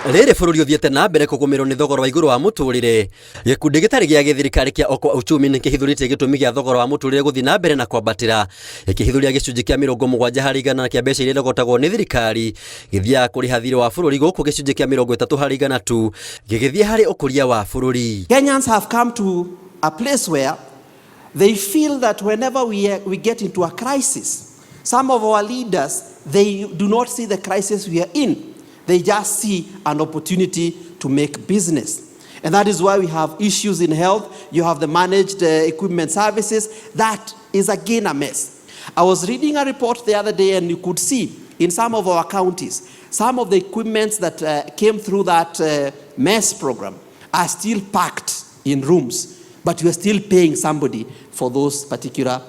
Rĩrĩ bũrũri ũthiĩte na mbere kũgũmĩrwo nĩ thogora wa igũrũ wa mũtũrĩre. Gĩkundi gĩtarĩ gĩa gĩthirikari kĩa Okoa Uchumi nĩ kĩhithũrĩtie gĩtũmi gĩa thogora wa mũtũrĩre gũthiĩ na mbere na kwambatĩra. Gĩkĩhithũria gĩcunjĩ kĩa 70% kĩa mbeca iria irogotagwo nĩ thirikari gĩthiaga kũrĩha thiirĩ wa bũrũri, gũkũ gĩcunjĩ kĩa 30% tu gĩgĩthiĩ harĩ ũkũria wa bũrũri. Kenyans have come to a place where they feel that whenever we get into a crisis, some of our leaders, they do not see the crisis we are in. They just see an opportunity to make business. And that is why we have issues in health. You have the managed equipment services. That is again a mess. I was reading a report the other day, and you could see in some of our counties, some of the equipments that came through that MESS program are still packed in rooms, but you are still paying somebody for those particular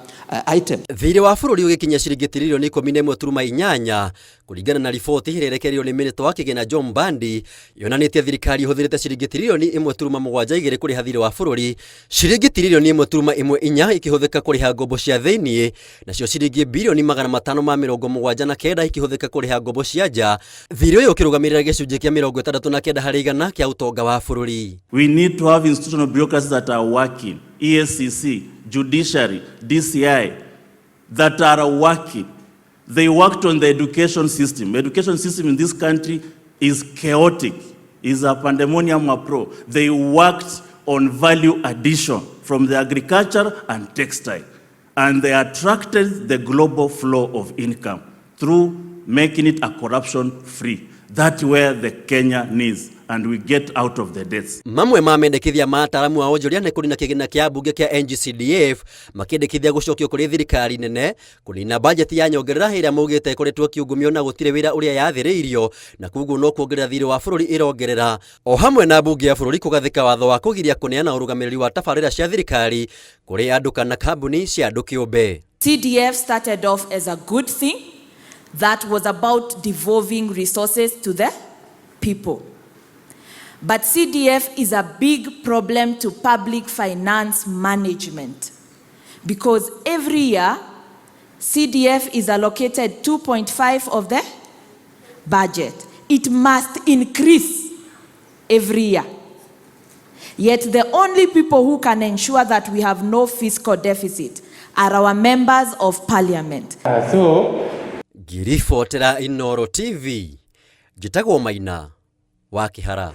item. Thiirĩ wa bũrũri ũgĩkinya ciringi tiririoni 11.8 kũringana na riboti ĩrekereirio nĩ Minista wa Kĩgĩna John Mbandi, yonanĩtie thirikari ĩhũthĩrĩte ciringi tiririoni 1.72 kũrĩha thiirĩ wa bũrũri, ciringi tiririoni 1.14 ikĩhũthĩka kũrĩha ngombo cia thĩiniĩ, nacio ciringi bilioni 579 ikĩhũthĩka kũrĩha ngombo cia nja. Thiirĩ ũyũ ũkĩrũgamĩrĩra gĩcunjĩ kĩa 69 harĩ igana kĩa ũtonga wa bũrũri. We need to have institutional bureaucracies that are working, EACC, judiciary, DCI, that are working. They worked on the education system. Education system in this country is chaotic, is a pandemonium approach. They worked on value addition from the agriculture and textile. And they attracted the global flow of income through making it a corruption-free. That's where the Kenya needs. And we get out of the debts. Mamwe ma mendekithia ma ataaramu a wonjoria nĩ kũnina kĩgĩna kĩa mbunge kĩa NGCDF, makĩendekithia gũcokio kũrĩ thirikari nene, kũnina bajeti ya nyongerera ĩrĩa maugĩte ĩkoretwo ĩkiungumio na gũtirĩ wĩra ũrĩa yathĩrĩirio, na koguo no kuongerera thiirĩ wa bũrũri ĩrongerera. O hamwe na mbunge ya bũrũri kũgathĩka watho wa kũgiria kũneana ũrũgamĩrĩri wa tabarĩra cia thirikari kũrĩ andũ kana kambuni cia andũ kĩũmbe. CDF started off as a good thing that was about devolving resources to the people. But CDF is a big problem to public finance management because every year CDF is allocated 2.5 of the budget. It must increase every year. Yet the only people who can ensure that we have no fiscal deficit are our members of parliament. Ngiribotera Inooro TV, njĩtagwo Maina wa Kĩhara.